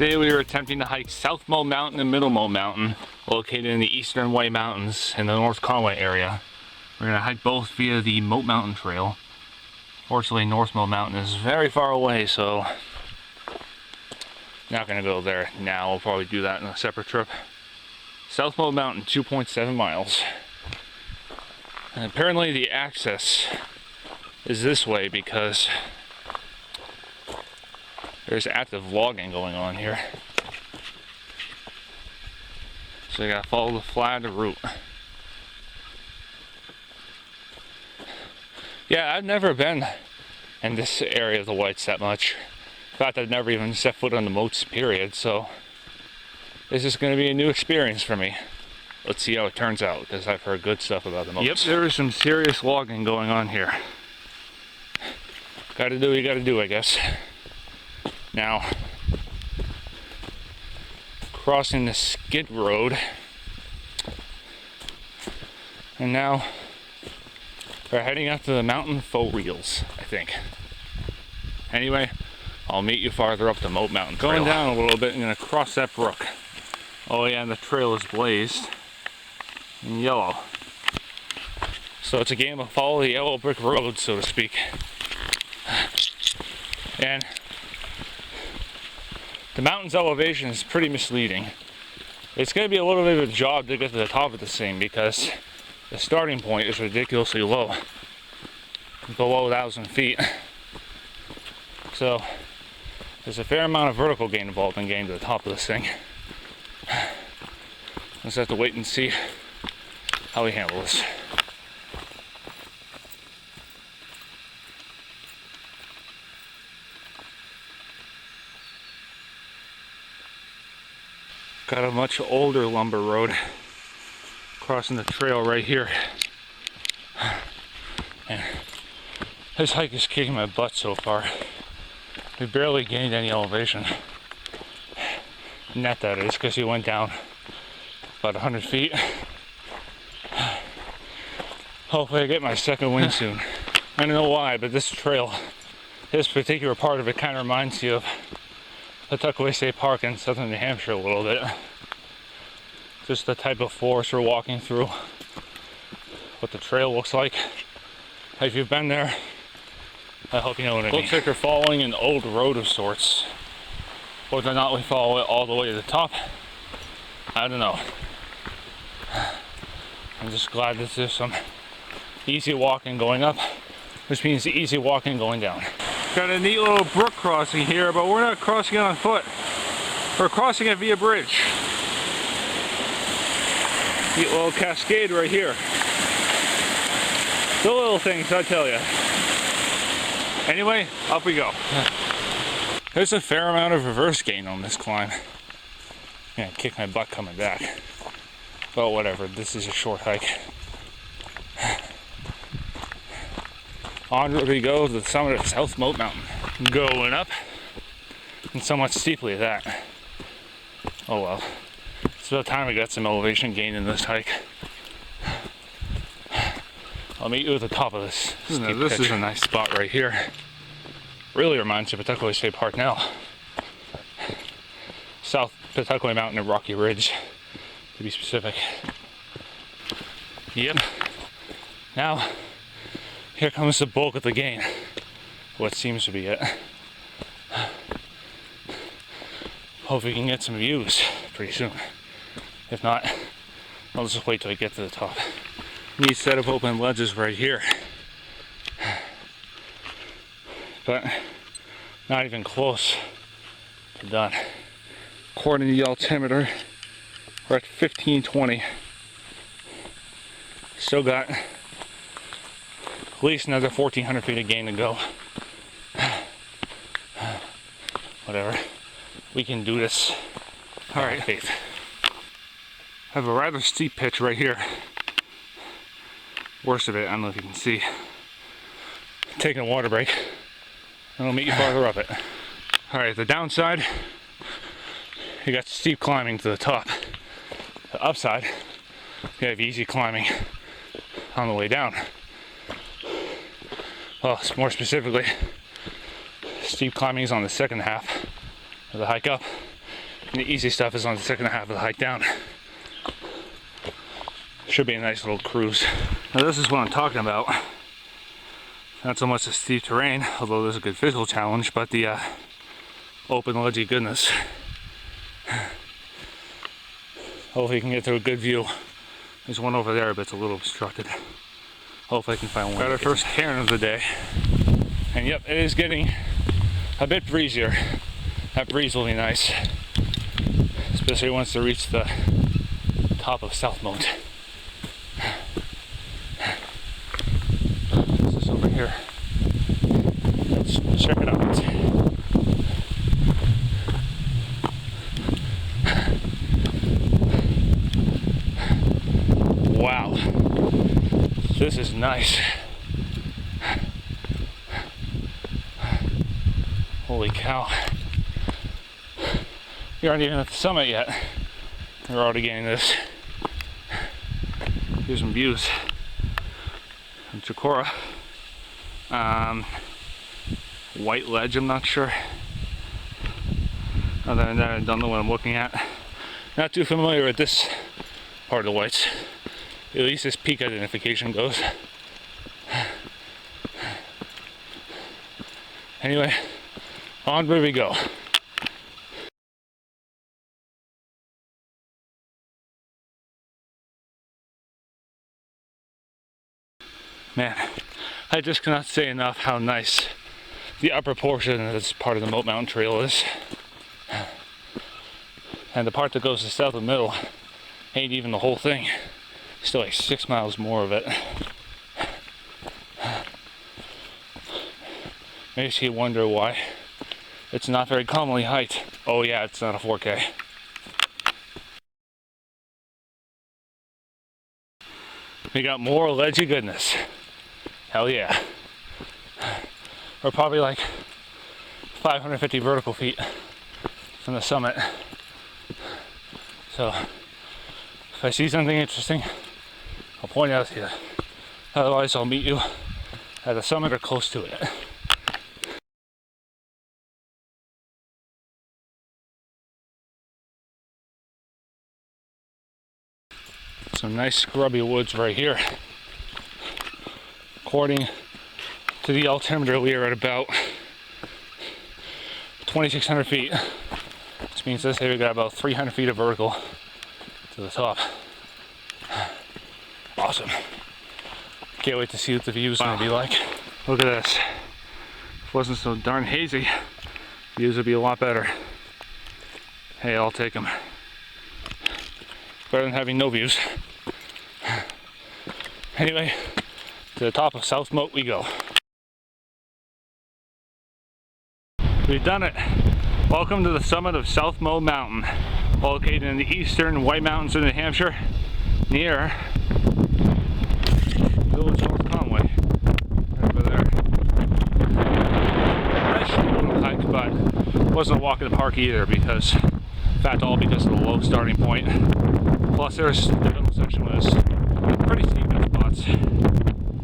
Today we are attempting to hike South Moat Mountain and Middle Moat Mountain, located in the Eastern White Mountains in the North Conway area. We're going to hike both via the Moat Mountain Trail. Fortunately, North Moat Mountain is very far away, so not going to go there now. We'll probably do that in a separate trip. South Moat Mountain, 2.7 miles. And apparently the access is this way because there's active logging going on here. So you gotta follow the flagged route. Yeah, I've never been in this area of the Whites that much. In fact, I've never even set foot on the Moats, period, so this is gonna be a new experience for me. Let's see how it turns out, because I've heard good stuff about the Moats. Yep, there is some serious logging going on here. Gotta do what you gotta do, I guess. Now, crossing the skid road, and now we're heading out to the mountain faux reels, I think. Anyway, I'll meet you farther up the Moat Mountain Trail. Going down a little bit, I'm gonna cross that brook. Oh yeah, and the trail is blazed in yellow. So it's a game of follow the yellow brick road, so to speak. And the mountain's elevation is pretty misleading. It's going to be a little bit of a job to get to the top of this thing because the starting point is ridiculously low, below 1,000 feet. So there's a fair amount of vertical gain involved in getting to the top of this thing. Let's have to wait and see how we handle this. Got a much older lumber road crossing the trail right here. And this hike is kicking my butt so far. We barely gained any elevation. Net that is, because we went down about 100 feet. Hopefully I get my second wind soon. I don't know why, but this trail, this particular part of it kind of reminds you of Pawtucket State Park in southern New Hampshire a little bit. Just the type of forest we're walking through, what the trail looks like. If you've been there, I hope you know what I mean. Looks like we're following an old road of sorts. Whether or not we follow it all the way to the top, I don't know. I'm just glad that there's some easy walking going up, which means easy walking going down. Got a neat little brook crossing here, but we're not crossing it on foot. We're crossing it via bridge. Neat little cascade right here. The little things, I tell you. Anyway, up we go. There's a fair amount of reverse gain on this climb. I'm gonna kick my butt coming back. But whatever, this is a short hike. Onward we go to the summit of South Moat Mountain. Going up, and somewhat steeply at that. Oh well. It's about time we got some elevation gain in this hike. I'll meet you at the top of this. This is a nice spot right here. Really reminds you of Pawtucket State Park now. South Pawtucket Mountain and Rocky Ridge, to be specific. Yep. Now, here comes the bulk of the gain. What seems to be it. Hope we can get some views pretty soon. If not, I'll just wait till I get to the top. Neat set of open ledges right here. But not even close to done. According to the altimeter, we're at 1520. Still got at least another 1,400 feet of gain to go. Whatever. We can do this. Alright, faith. I have a rather steep pitch right here. Worst of it, I don't know if you can see. Taking a water break. And I'll meet you farther up it. Alright, the downside, you got steep climbing to the top. The upside, you have easy climbing on the way down. Well, more specifically, steep climbing is on the second half of the hike up, And the easy stuff is on the second half of the hike down. Should be a nice little cruise. Now this is what I'm talking about. Not so much the steep terrain, although there's a good physical challenge, but the open ledgy goodness. Hopefully you can get to a good view. There's one over there, but it's a little obstructed. Hopefully I can find one. Got our first cairn of the day. And yep, it is getting a bit breezier. That breeze will be nice. Especially once they reach the top of South Moat. This is over here. Let's check it out. Wow, this is nice. Holy cow. We aren't even at the summit yet. We're already getting this. Here's some views from Chikora. White ledge, I'm not sure. Other than that, I don't know what I'm looking at. Not too familiar with this part of the whites. At least as peak identification goes. Anyway, onward we go. Man, I just cannot say enough how nice the upper portion of this part of the Moat Mountain Trail is. And the part that goes to south of the middle ain't even the whole thing. Still like 6 miles more of it. Makes you wonder why it's not very commonly hiked. Oh yeah, it's not a 4K. We got more ledgy goodness. Hell yeah. We're probably like 550 vertical feet from the summit. So if I see something interesting, I'll point it out to you. Otherwise, I'll meet you at the summit or close to it. Some nice scrubby woods right here. According to the altimeter, we are at about 2,600 feet. Which means this here we got about 300 feet of vertical to the top. Awesome. Can't wait to see what the view is going to be like. Look at this. If it wasn't so darn hazy, views would be a lot better. Hey, I'll take them. Better than having no views. Anyway, to the top of South Moat we go. We've done it. Welcome to the summit of South Moat Mountain, located in the eastern White Mountains of New Hampshire, near Village North Conway, right over there. Nice little hike, but wasn't a walk in the park either because, in fact, all because of the low starting point. Plus, there's the middle section was pretty steep in spots.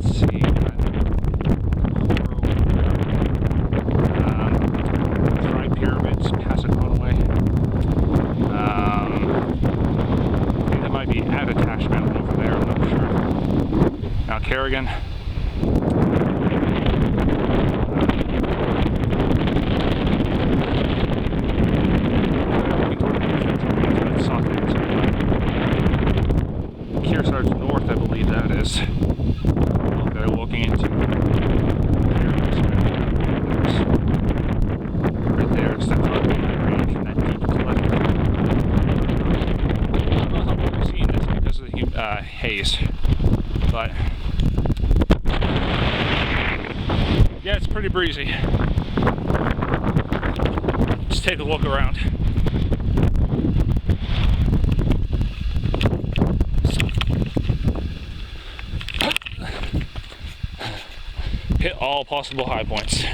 Let's see. Pyramids, Casa Conway. I think that might be at Attached Mountain over there, I'm not sure. Now Kerrigan. Kearsarge North, I believe that is. They're looking into haze, but yeah, it's pretty breezy. Just take a look around. Hit all possible high points.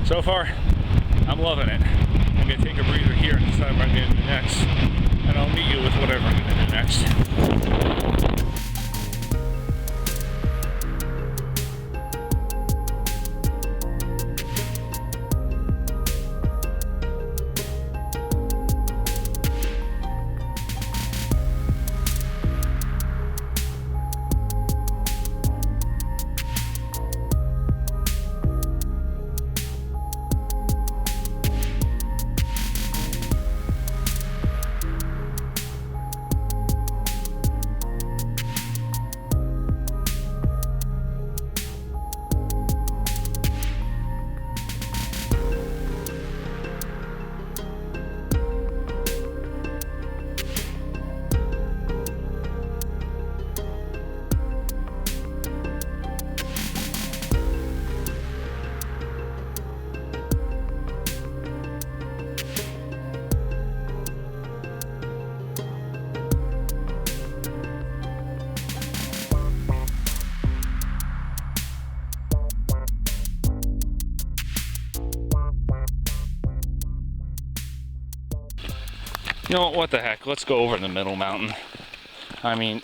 So far, I'm loving it. I'm gonna take a breather here and decide what I'm gonna do next, and I'll meet you with whatever I'm gonna do next. You know what the heck, let's go over the middle mountain. I mean,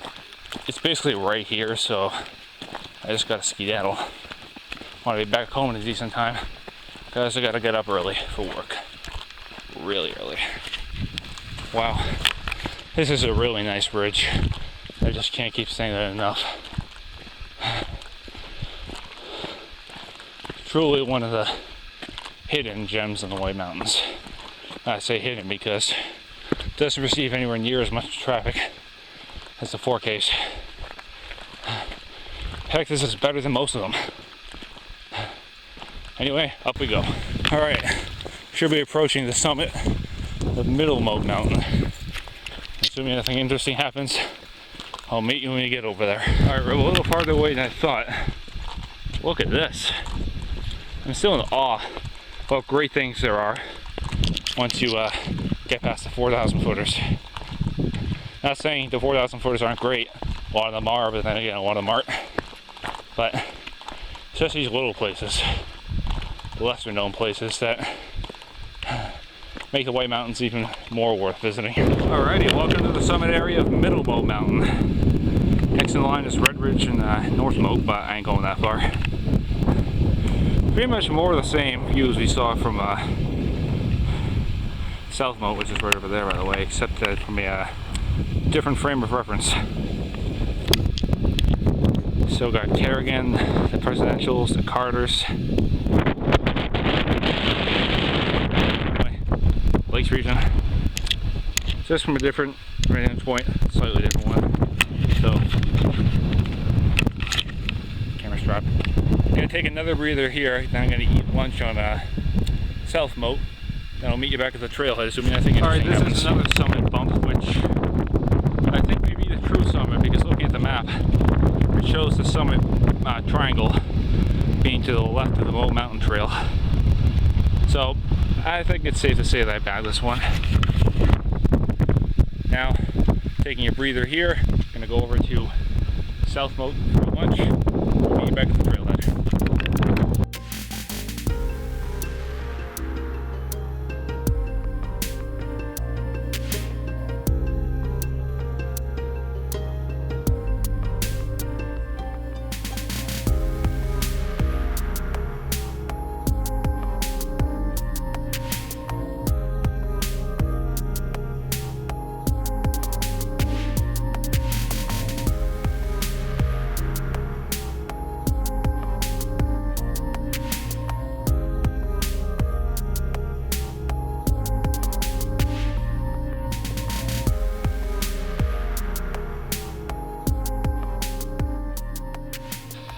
it's basically right here, so I just gotta skedaddle. Want to be back home in a decent time, because I gotta get up early for work. Really early. Wow, this is a really nice bridge. I just can't keep saying that enough. Truly one of the hidden gems in the White Mountains. I say hidden because it doesn't receive anywhere near as much traffic as the 4Ks. Heck, this is better than most of them. Anyway, up we go. Alright, should be approaching the summit of Middle Moat Mountain. Assuming nothing interesting happens, I'll meet you when you get over there. Alright, we're a little farther away than I thought. Look at this. I'm still in awe of what great things there are once you get past the 4,000 footers. Not saying the 4,000 footers aren't great. A lot of them are, but then again, a lot of them aren't. But it's just these little places, lesser known places, that make the White Mountains even more worth visiting. Alrighty, welcome to the summit area of Middle Moat Mountain. Next in line is Red Ridge and North Moat, but I ain't going that far. Pretty much more of the same views we saw from South Moat, which is right over there, by the way, except that from a different frame of reference. Still got Kerrigan, the Presidentials, the Carters. Lakes region. Just from a different vantage point, slightly different one. So, camera strap. I'm gonna take another breather here, then I'm gonna eat lunch on South Moat. Then I'll meet you back at the trailhead, assuming nothing interesting happens. Alright, this is another summit bump, which I think may be the true summit, because looking at the map, it shows the summit triangle being to the left of the Moat Mountain Trail. So, I think it's safe to say that I bagged this one. Now, taking a breather here, gonna go over to South Moat for lunch. Meet you back at the trailhead.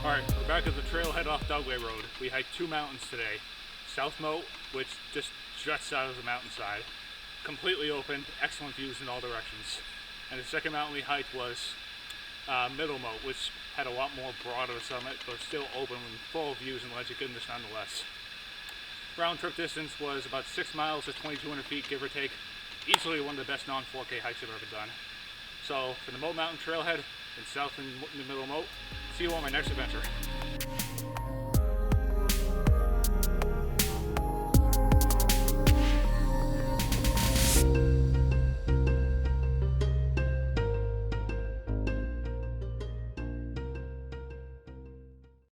Alright, we're back at the trailhead off Dugway Road. We hiked two mountains today. South Moat, which just juts out of the mountainside. Completely open, excellent views in all directions. And the second mountain we hiked was Middle Moat, which had a lot more broader summit, but still open and full of views and ledgy goodness nonetheless. Round trip distance was about 6 miles to 2,200 feet, give or take. Easily one of the best non-4K hikes I've ever done. So, for the Moat Mountain Trailhead in South and Middle Moat, see you on my next adventure.